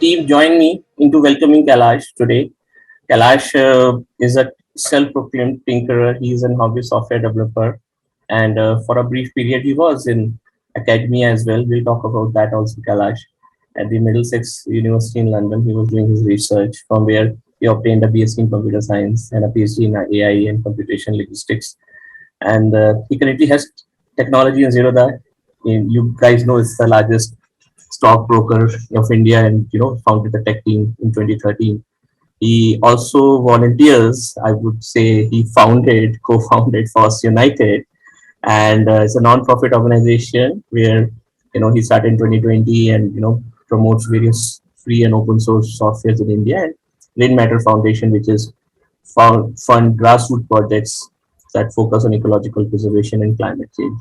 team join me into welcoming Kailash today. Kailash is a self-proclaimed tinkerer. He is an hobby software developer, and for a brief period, he was in academia as well. We'll talk about that also, Kailash. At the Middlesex University in London, he was doing his research, from where he obtained a BSc in computer science and a PhD in AI and computation linguistics. And he currently has technology in Zerodha. You guys know it's the largest stockbroker of India, and founded the tech team in 2013. He also volunteers. I would say he co-founded FOSS United, and it's a non-profit organization where he started in 2020 and promotes various free and open source softwares in India, and Rain Matter Foundation, which is fund grassroots projects that focus on ecological preservation and climate change.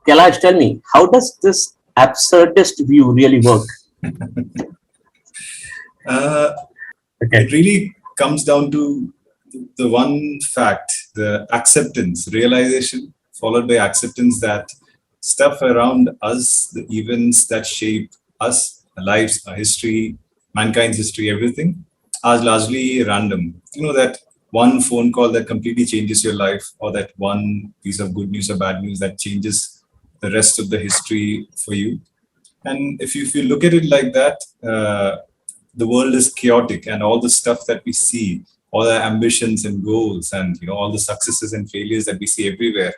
Kailash, tell me, how does this absurdist view really work? It really comes down to the one fact, the acceptance, realization, followed by acceptance that stuff around us, the events that shape us, our lives, our history, mankind's history, everything, are largely random. That one phone call that completely changes your life, or that one piece of good news or bad news that changes the rest of the history for you. And if you look at it like that, the world is chaotic, and all the stuff that we see, all the ambitions and goals, and all the successes and failures that we see everywhere,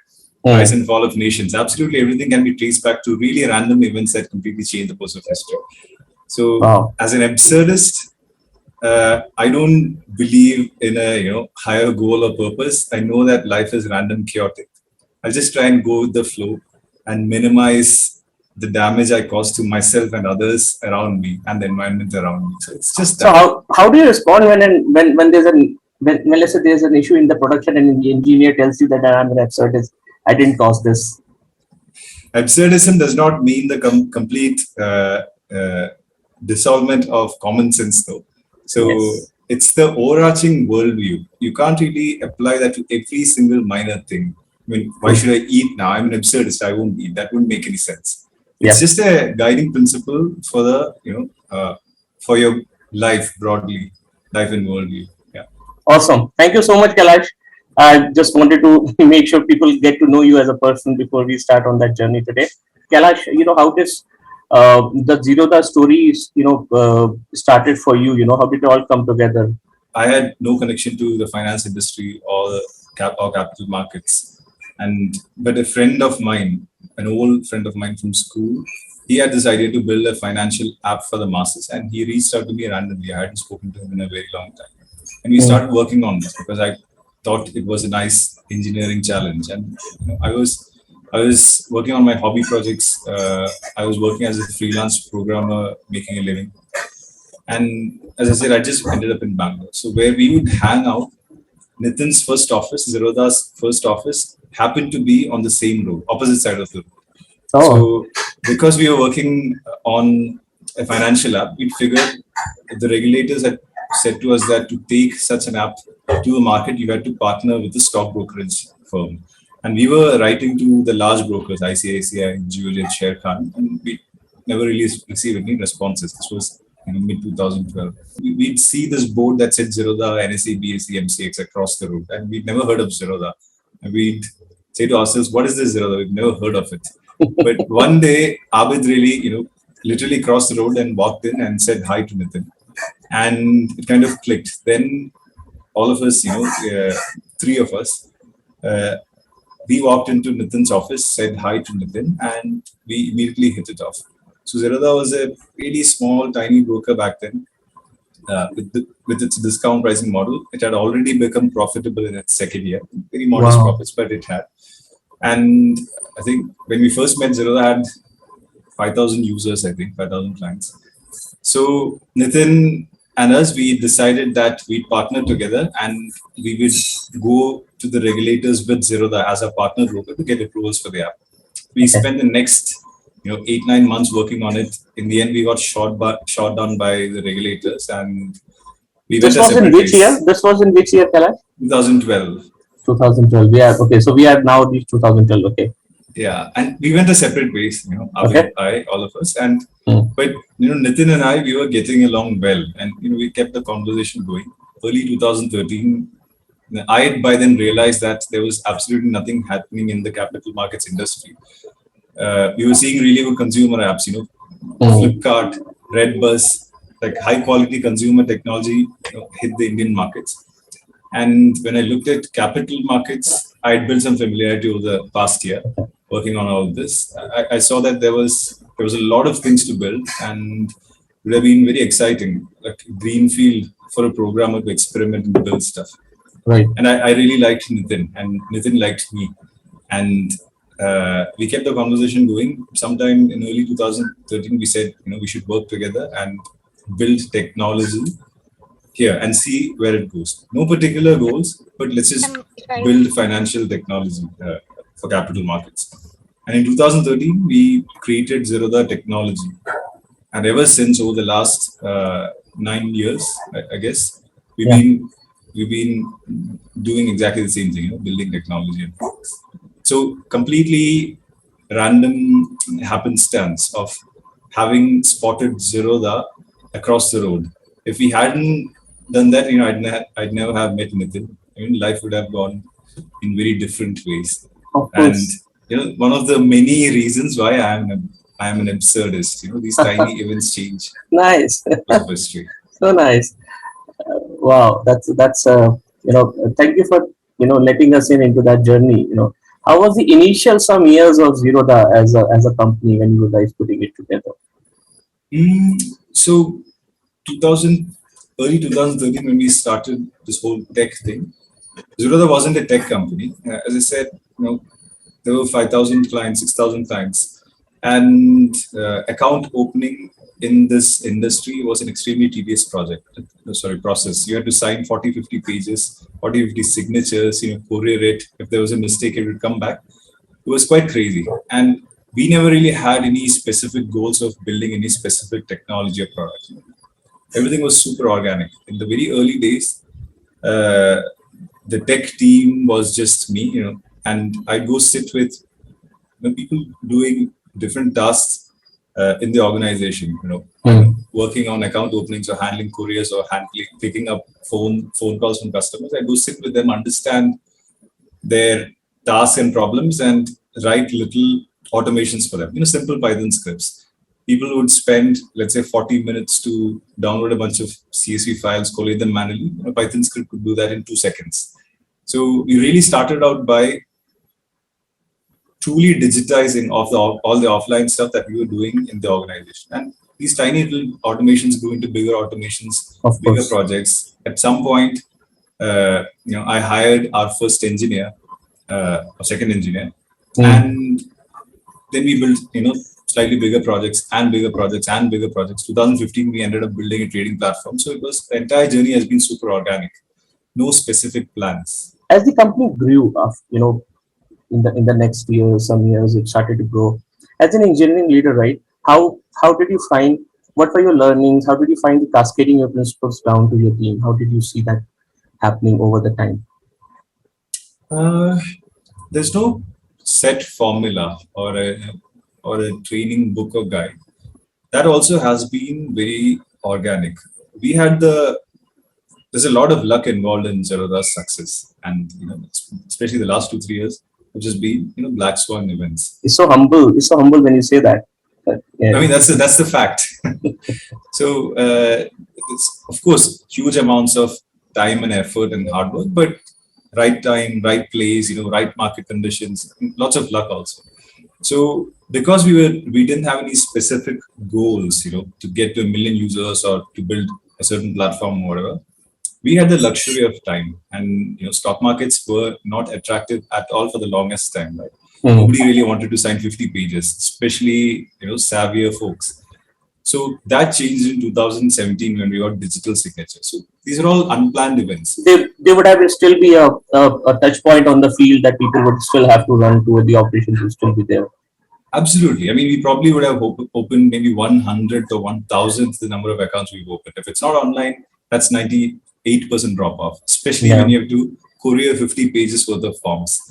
rise and fall of nations, absolutely everything can be traced back to really random events that completely change the course of history. So, as an absurdist, I don't believe in a higher goal or purpose. I know that life is random, chaotic. I'll just try and go with the flow and minimize the damage I cause to myself and others around me and the environment around me. So it's just that. So how do you respond when there's when let's say there's an issue in the production and the engineer tells you that I'm an absurdist, I didn't cause this? Absurdism does not mean the complete dissolvement of common sense, though. So it's the overarching worldview. You can't really apply that to every single minor thing. I mean, why should I eat now? I'm an absurdist. I won't eat. That wouldn't make any sense. It's just a guiding principle for the for your life broadly, life and worldview. Yeah. Awesome. Thank you so much, Kailash. I just wanted to make sure people get to know you as a person before we start on that journey today. Kailash, how this the Zerodha story started for you. How did it all come together? I had no connection to the finance industry or capital markets, but a friend of mine, an old friend of mine from school, he had this idea to build a financial app for the masses, and he reached out to me randomly. I hadn't spoken to him in a very long time, and we started working on this because I thought it was a nice engineering challenge. And I was working on my hobby projects. I was working as a freelance programmer, making a living. And as I said, I just ended up in Bangalore. So where we would hang out, Nitin's first office, Zerodha's first office, happened to be on the same road, opposite side of the road. So because we were working on a financial app, we figured the regulators had said to us that to take such an app to a market, you had to partner with a stock brokerage firm. And we were writing to the large brokers, ICICI, Juliet, Sharekhan, and we never really received any responses. This was mid 2012. We'd see this board that said Zerodha, NSE, BSE, MCX across the road, and we'd never heard of Zerodha. And we'd say to ourselves, what is this Zerodha? We've never heard of it. But one day, Abid really, literally crossed the road and walked in and said hi to Nitin. And it kind of clicked. Then all of us, three of us, we walked into Nitin's office, said hi to Nitin, and we immediately hit it off. So Zerodha was a really small, tiny broker back then. With its discount pricing model, it had already become profitable in its second year. Very modest profits, but it had. And I think when we first met, Zerodha had 5,000 users, 5,000 clients. So Nitin and us, we decided that we'd partner together and we would go to the regulators with Zerodha as a partner broker to get approvals for the app. We spent the next 8-9 months working on it. In the end, we got shot down by the regulators, and we This was in which year? This was in which year, Kailash? 2012. 2012. Yeah. Okay. So we are now reached 2012. Okay. Yeah, and we went a separate ways, Okay. all of us, and Mm. but Nitin and I, we were getting along well, and we kept the conversation going. Early 2013, I had by then realized that there was absolutely nothing happening in the capital markets industry. We were seeing really good consumer apps, Mm. Flipkart, Redbus, like high quality consumer technology, hit the Indian markets. And when I looked at capital markets, I had built some familiarity over the past year working on all of this. I saw that there was a lot of things to build, and it would have been very exciting, like greenfield for a programmer to experiment and build stuff. Right. And I really liked Nitin, and Nitin liked me. And we kept the conversation going. Sometime in early 2013, we said, we should work together and build technology here and see where it goes. No particular goals, but let's just build financial technology for capital markets. And in 2013, we created Zerodha technology. And ever since, over the last 9 years, I guess, we've Yeah. been we've been doing exactly the same thing, building technology and products. So completely random happenstance of having spotted Zerodha across the road. If we hadn't done that, I'd never have met Nitin. Life would have gone in very different ways. Of And course. one of the many reasons why I am an absurdist. These tiny events change Nice. course of history. So nice. Wow. That's. Thank you for letting us in into that journey. How was the initial some years of Zerodha as a company when you guys putting it together? So 2000, early 2013, when we started this whole tech thing, Zerodha wasn't a tech company. As I said, there were 5,000 clients, 6,000 clients, and account opening in this industry was an extremely tedious process. You had to sign 40, 50 pages, 40, 50 signatures, courier it. If there was a mistake, it would come back. It was quite crazy. And we never really had any specific goals of building any specific technology or product. Everything was super organic. In the very early days, the tech team was just me, and I'd go sit with people doing different tasks in the organization, working on account openings or handling couriers or handling picking up phone calls from customers. I go sit with them, understand their tasks and problems, and write little automations for them. Simple Python scripts. People would spend, let's say, 40 minutes to download a bunch of CSV files, collate them manually. A Python script could do that in 2 seconds. So we really started out by truly digitizing of all the offline stuff that we were doing in the organization. And these tiny little automations grew into bigger automations, Of bigger course. projects. At some point, I hired our first engineer, or second engineer, and then we built, slightly bigger projects and bigger projects and bigger projects. 2015, we ended up building a trading platform. So the entire journey has been super organic, no specific plans. As the company grew, in the next year, some years it started to grow. As an engineering leader, right? How did you find? What were your learnings? How did you find the cascading your principles down to your team? How did you see that happening over the time? There's no set formula or a training book or guide. That also has been very organic. There's a lot of luck involved in Zerodha's success, and especially the last 2-3 years, which has been black swan events. It's so humble. It's so humble when you say that. But, yeah. I mean, that's the fact. So it's of course huge amounts of time and effort and hard work, but right time, right place, right market conditions, lots of luck also. So because we didn't have any specific goals, to get to 1 million users or to build a certain platform or whatever, we had the luxury of time, and stock markets were not attractive at all for the longest time. Right? Nobody really wanted to sign 50 pages, especially savvier folks. So that changed in 2017 when we got digital signature. So these are all unplanned events. They would have still be a touch point on the field that people would still have to run to. The operations would still be there. Absolutely. I mean, we probably would have opened maybe 100th or 1,000th the number of accounts we've opened. If it's not online, that's 98% drop off, especially when you have to courier 50 pages worth of forms.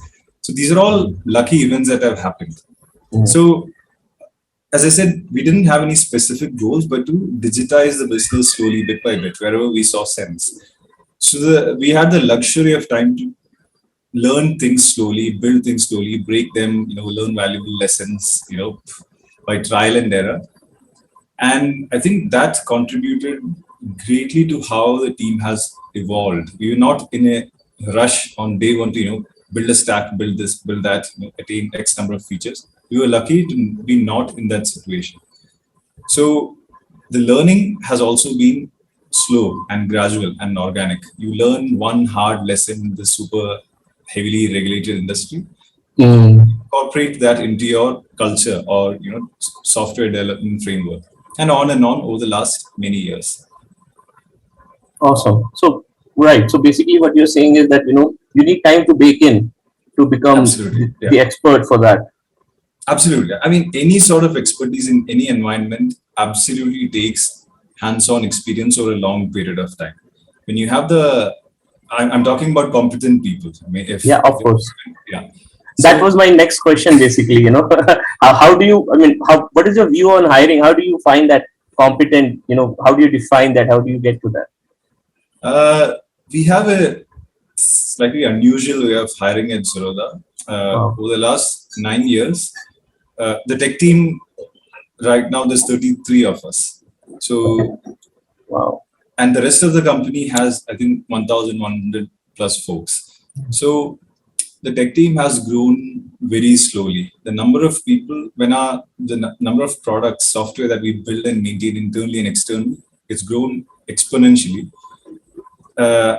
So these are all lucky events that have happened. Mm. So as I said, we didn't have any specific goals, but to digitize the business slowly, bit by bit, wherever we saw sense. So we had the luxury of time to learn things slowly, build things slowly, break them, learn valuable lessons, by trial and error. And I think that contributed greatly to how the team has evolved. We were not in a rush on day one to, build a stack, build this, build that, attain X number of features. We were lucky to be not in that situation. So the learning has also been slow and gradual and organic. You learn one hard lesson in the super heavily regulated industry, Mm. incorporate that into your culture or software development framework, and on over the last many years. Awesome. So, right. So basically, what you're saying is that you need time to bake in to become Absolutely, the yeah, expert for that. absolutely. I mean, any sort of expertise in any environment absolutely takes hands-on experience over a long period of time. When you have I'm talking about competent people. I mean, Yeah, of course. yeah. That was So my next question, basically. How do you? I mean, how? What is your view on hiring? How do you find that competent? How do you define that? How do you get to that? we have a slightly unusual way of hiring at Zerodha. Wow. Over the last 9 years, the tech team right now there's 33 of us. So Wow. and the rest of the company has I think 1,100 plus folks. So the tech team has grown very slowly. The number of people, number of products, software that we build and maintain internally and externally, it's grown exponentially. Uh,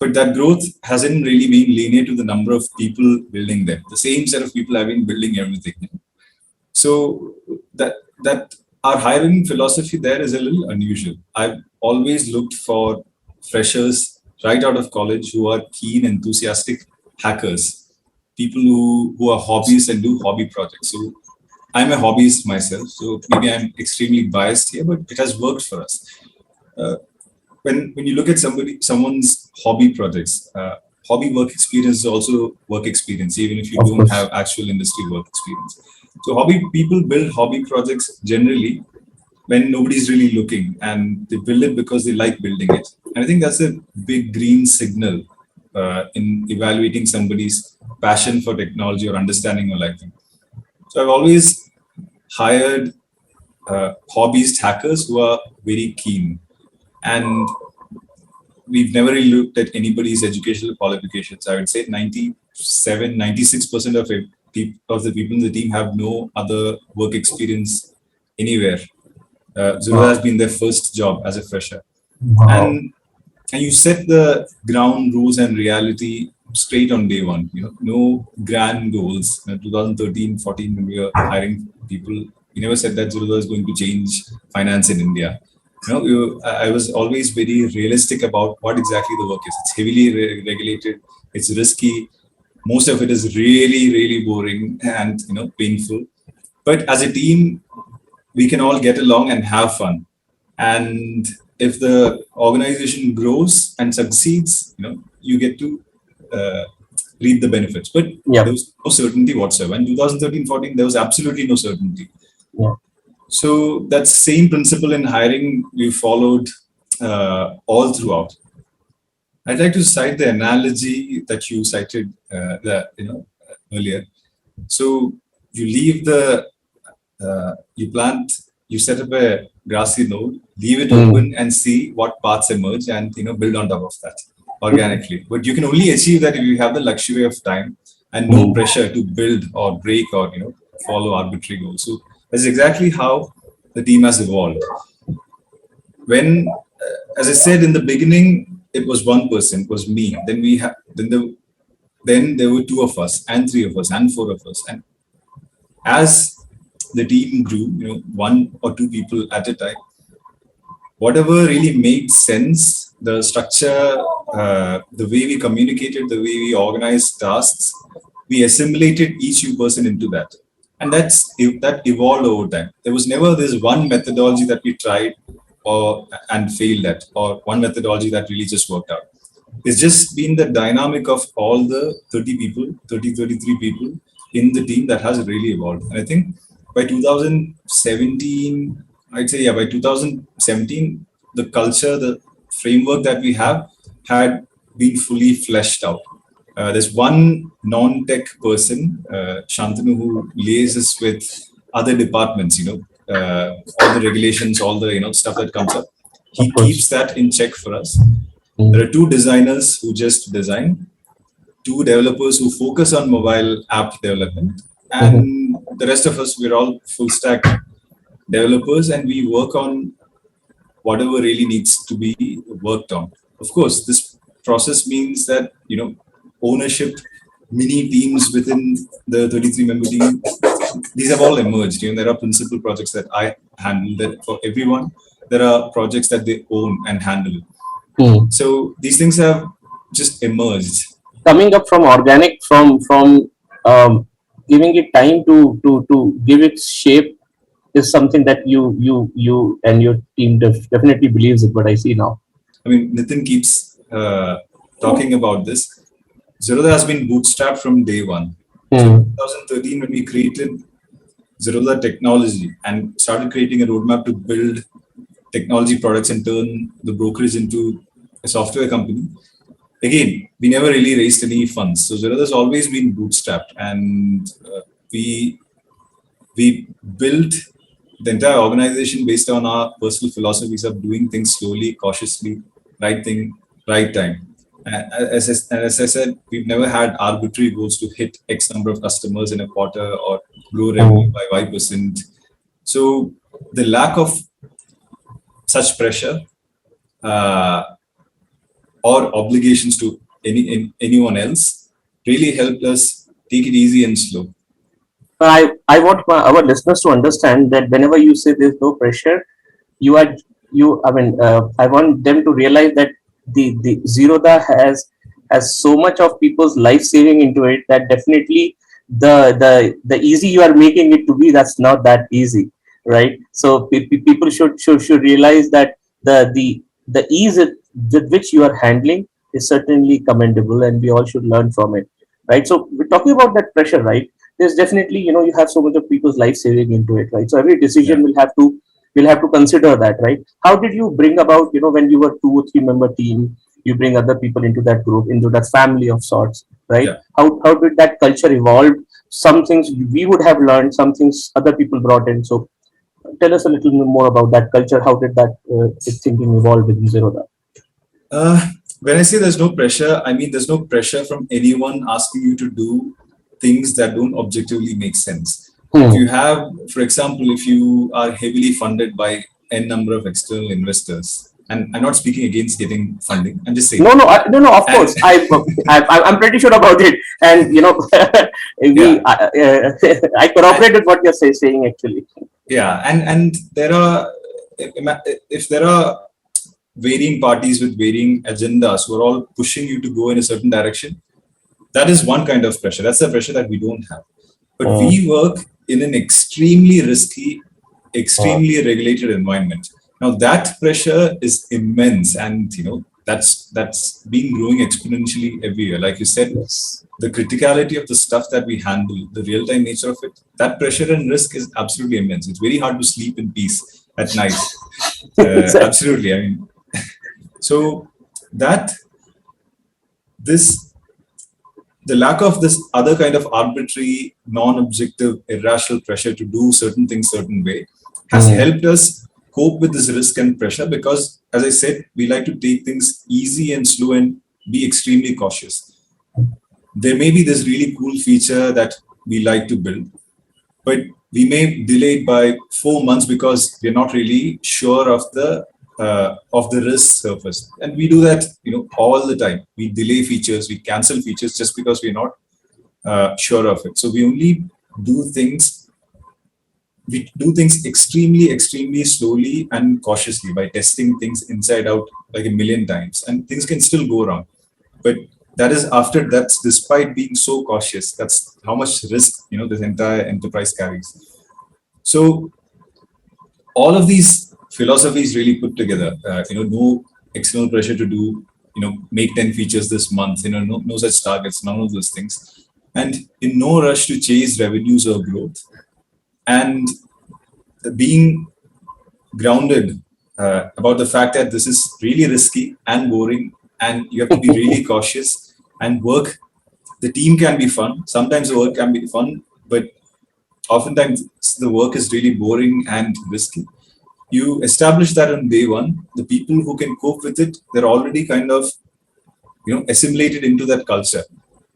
but that growth hasn't really been linear to the number of people building them. The same set of people have been building everything. So that our hiring philosophy there is a little unusual. I've always looked for freshers right out of college who are keen, enthusiastic hackers, people who are hobbyists and do hobby projects. So I'm a hobbyist myself, so maybe I'm extremely biased here, but it has worked for us. Uh, when you look at someone's hobby projects, hobby work experience is also work experience, even if you Of don't course. have actual industry work experience. So hobby people build hobby projects generally when nobody's really looking, and they build it because they like building it. And I think that's a big green signal in evaluating somebody's passion for technology or understanding or liking. So I've always hired hobbyist hackers who are very keen, and we've never really looked at anybody's educational qualifications. I would say 97, 96% of the people in the team have no other work experience anywhere. Zerodha has Wow. been their first job as a fresher. Wow. And and you set the ground rules and reality straight on day one. No grand goals. 2013, 14, when we were hiring people, we never said that Zerodha is going to change finance in India. I was always very realistic about what exactly the work is. It's heavily regulated. It's risky. Most of it is really, really boring and painful. But as a team, we can all get along and have fun. And if the organization grows and succeeds, you get to uh, reap the benefits. But Yeah. there was no certainty whatsoever. In 2013, 14, there was absolutely no certainty. Yeah. So that same principle in hiring we followed all throughout. I'd like to cite the analogy that you cited earlier. So you leave you plant, you set up a grassy node, leave it Mm. open and see what paths emerge, and build on top of that organically. But you can only achieve that if you have the luxury of time and no Mm. pressure to build or break or follow arbitrary goals. So that's exactly how the team has evolved. When, as I said in the beginning, it was one person, it was me. Then we have then there were two of us and three of us and four of us, and as the team grew, one or two people at a time, whatever really made sense, the structure, the way we communicated, the way we organized tasks, we assimilated each new person into that. And that evolved over time. There was never this one methodology that we tried and failed at, or one methodology that really just worked out. it's just been the dynamic of all the 30 people, 33 people in the team that has really evolved. And I think by 2017, I'd say, yeah, by 2017, the culture, the framework that we have had been fully fleshed out. There's one non-tech person, Shantanu, who liaises with other departments, all the regulations, all the, stuff that comes up. Of He course. keeps that in check for us. There Mm. are two designers who just design, two developers who focus on mobile app development, Mhm. and the rest of us, we're all full stack developers, and we work on whatever really needs to be worked on. Of course, this process means that, ownership, mini teams within the 33 member team, these have all emerged. There are principal projects that I handle, that for everyone, there are projects that they own and handle. Mm. So these things have just emerged. Coming up from organic, from giving it time to give its shape is something that you and your team definitely believes it. What I see now. I mean, Nitin keeps talking about this. Zerodha has been bootstrapped from day one. So in Mm. 2013, when we created Zerodha technology and started creating a roadmap to build technology products and turn the brokerage into a software company, again, we never really raised any funds. So Zerodha has always been bootstrapped, and we we built the entire organization based on our personal philosophies of doing things slowly, cautiously, right thing, right time. As I said, we've never had arbitrary goals to hit X number of customers in a quarter or grow revenue Mm. by Y%. So the lack of such pressure uh, or obligations to anyone else really helped us take it easy and slow. I want our listeners to understand that whenever you say there's no pressure, you are you. I mean, I want them to realize that the Zerodha has so much of people's life saving into it that definitely the easy you are making it to be, that's not that easy, right? So people should realize that the ease with which you are handling is certainly commendable, and we all should learn from it, right? So we're talking about that pressure, right? There's definitely, you have so much of people's life saving into it, right? So every Yeah. decision will have to consider that, right? How did you bring about, when you were 2 or 3 member team, you bring other people into that group, into that family of sorts, right? Yeah. How did that culture evolve? Some things we would have learned, some things other people brought in. So tell us a little bit more about that culture. How did that thinking evolve within Zerodha? When I say there's no pressure, I mean there's no pressure from anyone asking you to do things that don't objectively make sense. If Hmm. you have, for example, if you are heavily funded by n number of external investors, and I'm not speaking against getting funding, I'm just saying, No, no, no. Of and course, I'm pretty sure about it, and we yeah, I corroborate with what you're saying actually. yeah, and there are, if there are varying parties with varying agendas who are all pushing you to go in a certain direction, that is one kind of pressure. That's the pressure that we don't have. But Hmm. we work in an extremely risky, Hmm. extremely regulated environment. Now that pressure is immense, and that's been growing exponentially every year. Like you said, Yes. the criticality of the stuff that we handle, the real-time nature of it, that pressure and risk is absolutely immense. It's very hard to sleep in peace at night. Absolutely. I mean, so that this the lack of this other kind of arbitrary, non-objective, irrational pressure to do certain things certain way has Hmm. helped us cope with this risk and pressure, because, as I said, we like to take things easy and slow and be extremely cautious. There may be this really cool feature that we like to build, but we may delay it by 4 months because we're not really sure of the risk surface, and we do that all the time. We delay features, we cancel features just because we're not sure of it. So do things we do things extremely slowly and cautiously by testing things inside out like a million times, and things can still go wrong. But that's despite being so cautious. That's how much risk this entire enterprise carries. So all of these philosophies really put together, no external pressure to do make 10 features this month, no such targets, none of those things. And in no rush to chase revenues or growth. And being grounded about the fact that this is really risky and boring, and you have to be really cautious and work. The team can be fun. Sometimes the work can be fun, but oftentimes the work is really boring and risky. You establish that on day one. The people who can cope with it, they're already kind of assimilated into that culture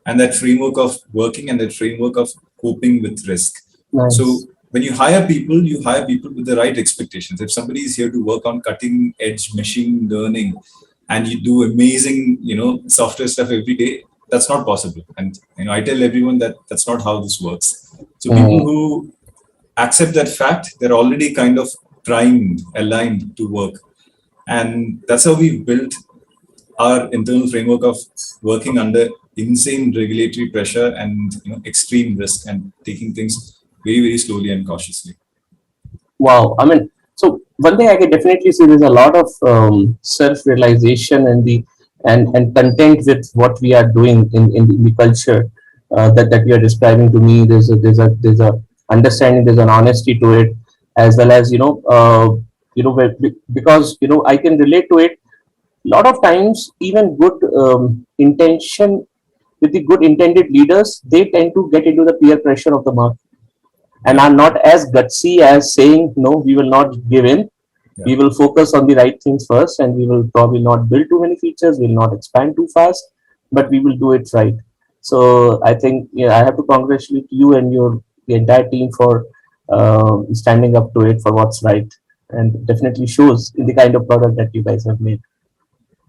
and that framework of working and that framework of coping with risk. Nice. So when you hire people with the right expectations. If somebody is here to work on cutting edge machine learning and you do amazing software stuff every day, that's not possible. And I tell everyone that that's not how this works. So people who accept that fact, they're already kind of primed, aligned to work. And that's how we've built our internal framework of working under insane regulatory pressure and extreme risk and taking things very, very slowly and cautiously. Wow. I mean, so one thing I can definitely see, there's a lot of self-realization and content with what we are doing in the culture that you are describing to me. There's a understanding, there's an honesty to it, as well as because I can relate to it. A lot of times, even good intention with the good intended leaders, they tend to get into the peer pressure of the market and are not as gutsy as saying, no, we will not give in. Yeah. We will focus on the right things first, and we will probably not build too many features. We'll not expand too fast, but we will do it right. So I think I have to congratulate you and the entire team for standing up to it for what's right, and definitely shows in the kind of product that you guys have made.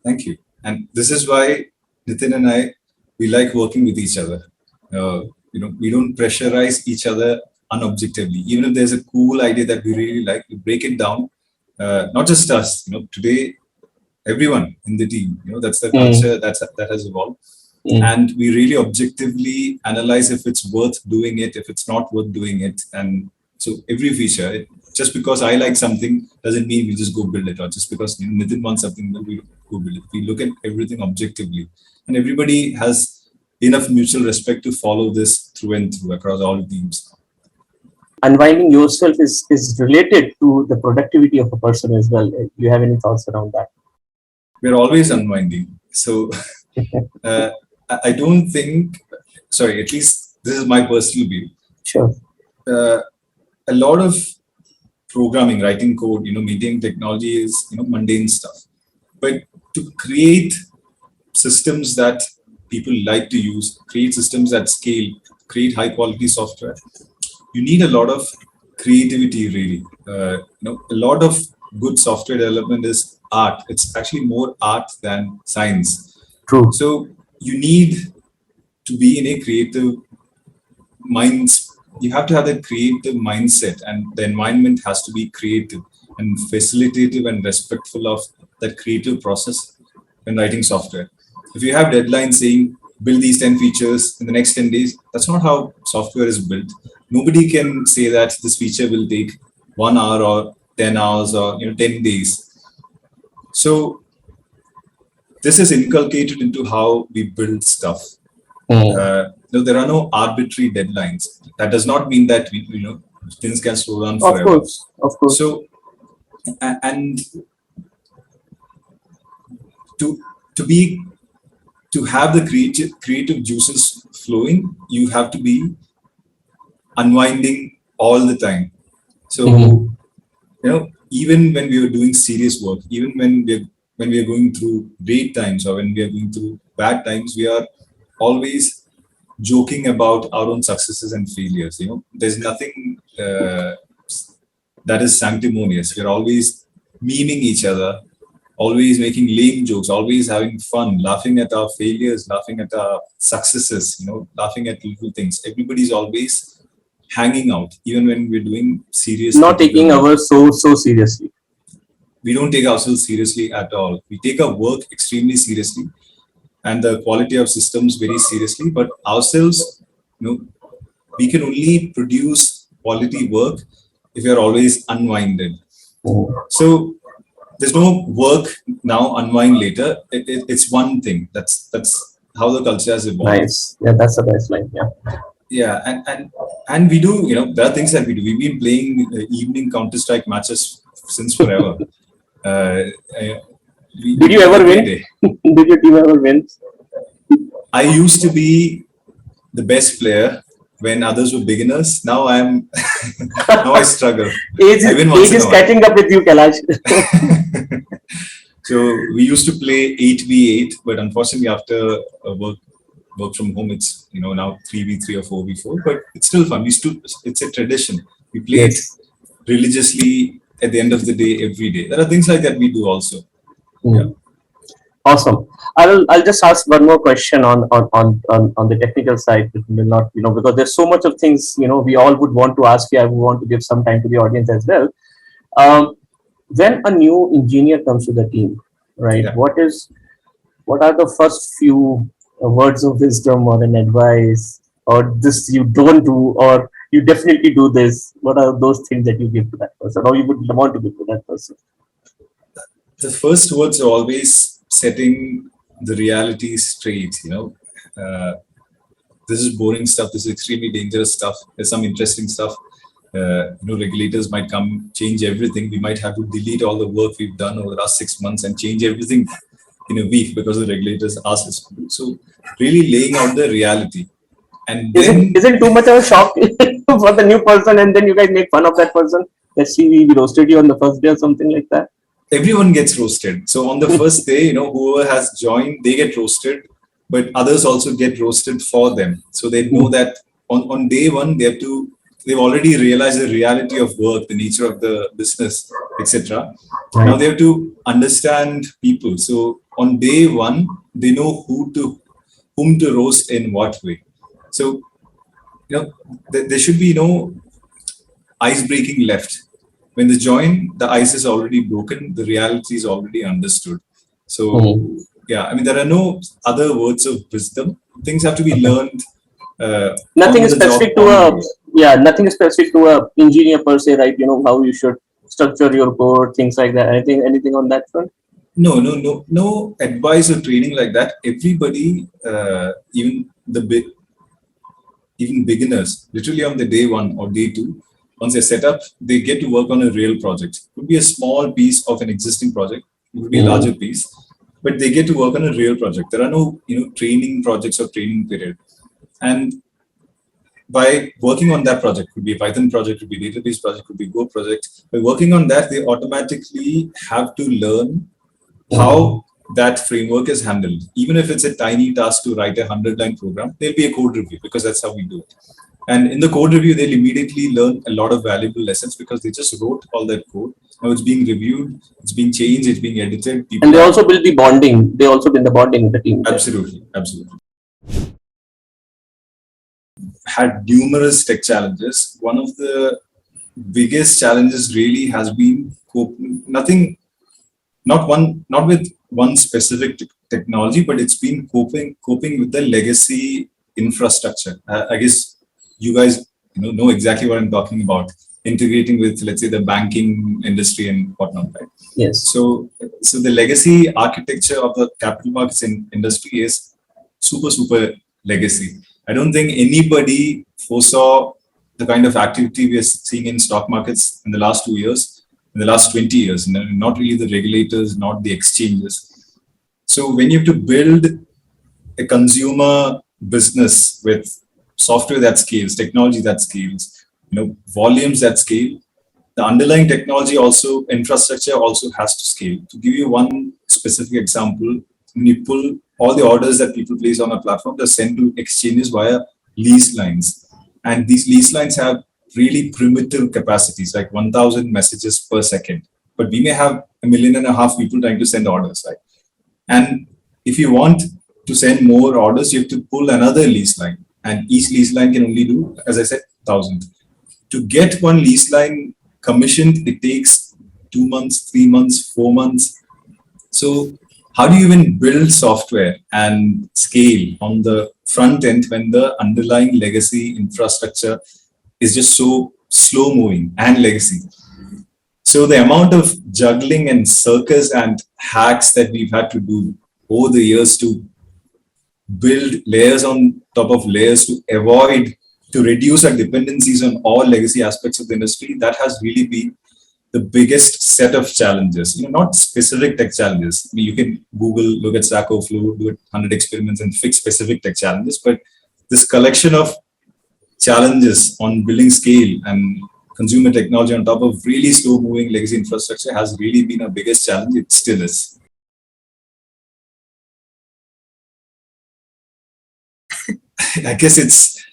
Thank you. And this is why Nitin and I, we like working with each other. We don't pressurize each other unobjectively. Even if there's a cool idea that we really like, we break it down. Not just us. Today, everyone in the team. That's the culture that has evolved. And we really objectively analyze if it's worth doing it, if it's not worth doing it. And so every feature, just because I like something doesn't mean we just go build it, or just because Nitin wants something, we go build it. We look at everything objectively, and everybody has enough mutual respect to follow this through and through across all teams. Unwinding yourself is related to the productivity of a person as well. Do you have any thoughts around that? We're always unwinding. So I don't think, sorry, at least this is my personal view. Sure. A lot of programming, writing code, maintaining technology is, mundane stuff. But to create systems that people like to use, create systems that scale, create high quality software, you need a lot of creativity, really. A lot of good software development is art. It's actually more art than science. True. So you need to be in a creative minds. You have to have that creative mindset, and the environment has to be creative and facilitative and respectful of that creative process when writing software. If you have deadlines saying build these 10 features in the next 10 days, that's not how software is built. Nobody can say that this feature will take 1 hour or 10 hours or 10 days. So this is inculcated into how we build stuff. There are no arbitrary deadlines. That does not mean that things can slow down forever. Of course. So, and to have the creative juices flowing, you have to be unwinding all the time. So, even when we are doing serious work, even when we are going through great times or when we are going through bad times, we are always joking about our own successes and failures. There's nothing that is sanctimonious. We're always memeing each other, always making lame jokes, always having fun, laughing at our failures, laughing at our successes, laughing at little things. Everybody's always hanging out, even when we're doing serious. Not taking ours so seriously. We don't take ourselves seriously at all. We take our work extremely seriously, and the quality of systems very seriously. But ourselves, we can only produce quality work if you're always unwinded. So there's no work now, unwind later. It's one thing. That's how the culture has evolved. Nice. Yeah, that's the best line. Yeah. Yeah, and we do, there are things that we do. We've been playing evening Counter-Strike matches since forever. Uh, Did you ever win? Did your team ever win? I used to be the best player when others were beginners. Now I'm now I struggle. Age is catching up with you, Kailash. So we used to play 8v8, but unfortunately after work from home, it's now 3v3 or 4v4. But it's still fun. It's a tradition. We play it religiously at the end of the day, every day. There are things like that we do also. Yeah. Awesome. I'll just ask one more question on the technical side. It will not, because there's so much of things, we all would want to ask you. I would want to give some time to the audience as well. When a new engineer comes to the team, right? Yeah. What are the first few words of wisdom or an advice, or this you don't do, or you definitely do this? What are those things that you give to that person, or you would want to give to that person? The first words are always setting the reality straight. This is boring stuff. This is extremely dangerous stuff. There's some interesting stuff. Regulators might come, change everything. We might have to delete all the work we've done over the last 6 months and change everything in a week because the regulators ask us to do. So really laying out the reality. And then isn't too much of a shock for the new person, and then you guys make fun of that person? Let's see, we roasted you on the first day or something like that. Everyone gets roasted. So on the first day, whoever has joined, they get roasted, but others also get roasted for them. So they know that on day one, they've already realized the reality of work, the nature of the business, etc. Right. Now they have to understand people. So on day one, they know whom to roast in what way. So, there should be no ice breaking left. When they join, the ice is already broken. The reality is already understood. So, yeah, there are no other words of wisdom. Things have to be learned. Nothing is specific to nothing is specific to a engineer per se, right? How you should structure your code, things like that. Anything on that front? No advice or training like that. Everybody, even beginners, literally on the day one or day two, once they're set up, they get to work on a real project. It could be a small piece of an existing project. It could be a larger piece, but they get to work on a real project. There are no, training projects or training period. And by working on that project, could be a Python project, could be a database project, could be a Go project. By working on that, they automatically have to learn how that framework is handled. Even if it's a tiny task to write a 100-line program, there'll be a code review because that's how we do it. And in the code review, they'll immediately learn a lot of valuable lessons because they just wrote all that code. Now it's being reviewed, it's being changed, it's being edited. And they also build the bonding. They also build the bonding with the team. Absolutely. Had numerous tech challenges. One of the biggest challenges really has been not with one specific technology, but it's been coping with the legacy infrastructure. I guess you guys know exactly what I'm talking about. Integrating with, let's say, the banking industry and whatnot, right? Yes. So the legacy architecture of the capital markets industry is super legacy. I don't think anybody foresaw the kind of activity we are seeing in stock markets in the last 2 years, in the last 20 years, not really the regulators, not the exchanges. So when you have to build a consumer business with software that scales, technology that scales, volumes that scale, the underlying technology also, infrastructure also has to scale. To give you one specific example, when you pull all the orders that people place on a platform, they're sent to exchanges via lease lines. And these lease lines have really primitive capacities, like 1,000 messages per second. But we may have 1.5 million people trying to send orders, right? And if you want to send more orders, you have to pull another lease line. And each lease line can only do, as I said, 1,000. To get one lease line commissioned, it takes 2 months, 3 months, 4 months. So how do you even build software and scale on the front end when the underlying legacy infrastructure is just so slow moving and legacy? So the amount of juggling and circus and hacks that we've had to do over the years to build layers on top of layers to reduce our dependencies on all legacy aspects of the industry, that has really been the biggest set of challenges. Not specific tech challenges. I mean, you can Google, look at Stack Overflow, do 100 experiments and fix specific tech challenges, but this collection of challenges on building scale and consumer technology on top of really slow moving legacy infrastructure has really been our biggest challenge. It still is. I guess it's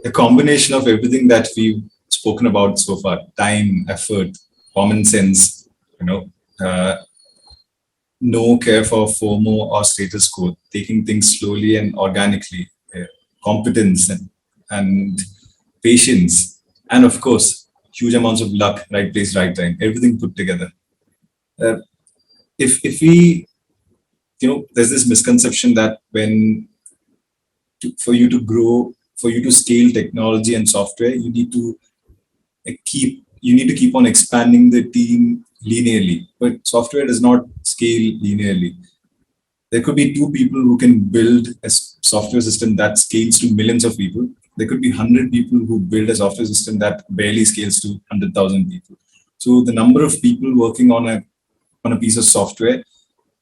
a combination of everything that we've spoken about so far: time, effort, common sense, no care for FOMO or status quo, taking things slowly and organically, competence and patience, and of course, huge amounts of luck, right place, right time, everything put together. If we, there's this misconception that for you to grow, for you to scale technology and software, you need to keep on expanding the team linearly. But software does not scale linearly. There could be 2 people who can build a software system that scales to millions of people. There could be 100 people who build a software system that barely scales to 100,000 people. So the number of people working on a piece of software,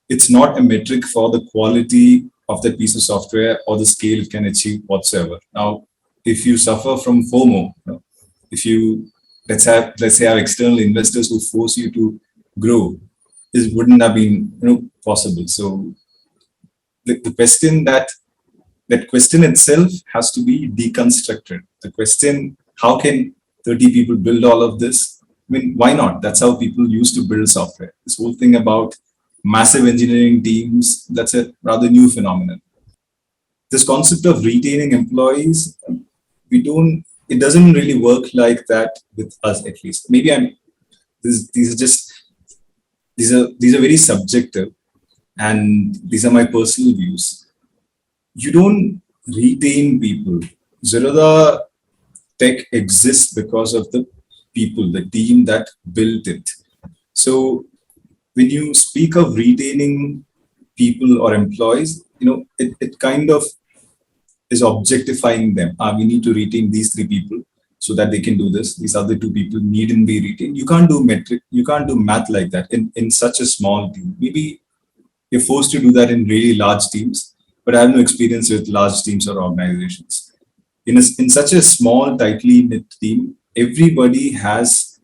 it's not a metric for the quality of that piece of software or the scale it can achieve whatsoever. Now, if you suffer from FOMO, if you let's say have external investors who force you to grow, this wouldn't have been possible. So the question itself has to be deconstructed. The question, how can 30 people build all of this? I mean, why not? That's how people used to build software. This whole thing about massive engineering teams, that's a rather new phenomenon. This concept of retaining employees, it doesn't really work like that with us, at least. Maybe these are very subjective, and these are my personal views. You don't retain people. Zerodha Tech exists because of the people, the team that built it. So when you speak of retaining people or employees, it kind of is objectifying them. We need to retain these 3 people so that they can do this. These other 2 people needn't be retained. You can't do math like that in such a small team. Maybe you're forced to do that in really large teams, but I have no experience with large teams or organizations. In such a small, tightly knit team, everybody has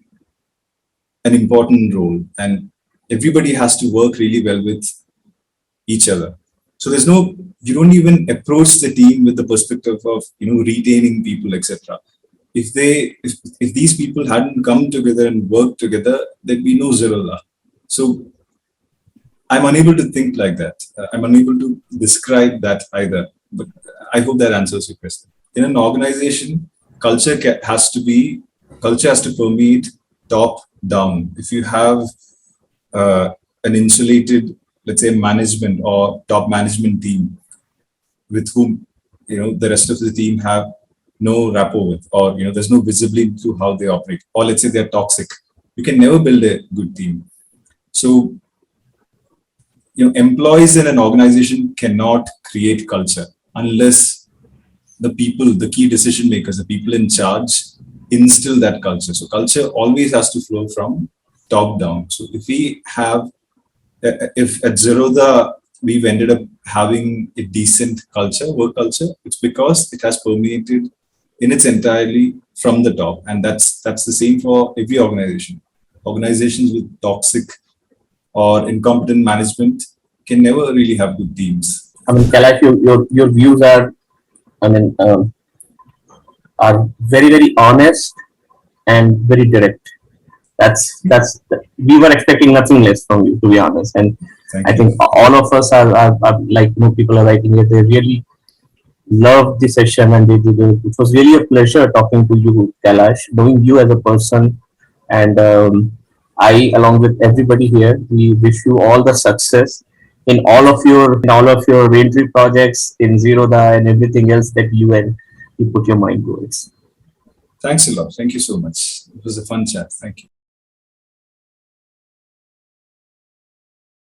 an important role, and everybody has to work really well with each other. So you don't even approach the team with the perspective of retaining people, etc. If these people hadn't come together and worked together, there'd be no Zerodha. So I'm unable to think like that. I'm unable to describe that either. But I hope that answers your question. In an organization, culture has to permeate top down. If you have an insulated, let's say, management or top management team with whom the rest of the team have no rapport with, or there's no visibility to how they operate, or let's say they're toxic, you can never build a good team. So employees in an organization cannot create culture unless the people, the key decision makers, the people in charge, instill that culture. So culture always has to flow from top down. So if at Zerodha we've ended up having a decent work culture, it's because it has permeated in its entirely from the top, and that's the same for every organization. Organizations with toxic or incompetent management can never really have good teams. I mean, Kailash, your views are, I mean, are very, very honest and very direct. We were expecting nothing less from you, to be honest. And I think all of us are like, people are writing it. They really loved the session, and it was really a pleasure talking to you, Kailash, knowing you as a person. And I, along with everybody here, we wish you all the success in all of your railway projects, in Zerodha, and everything else that you put your mind towards. Thanks a lot. Thank you so much. It was a fun chat. Thank you.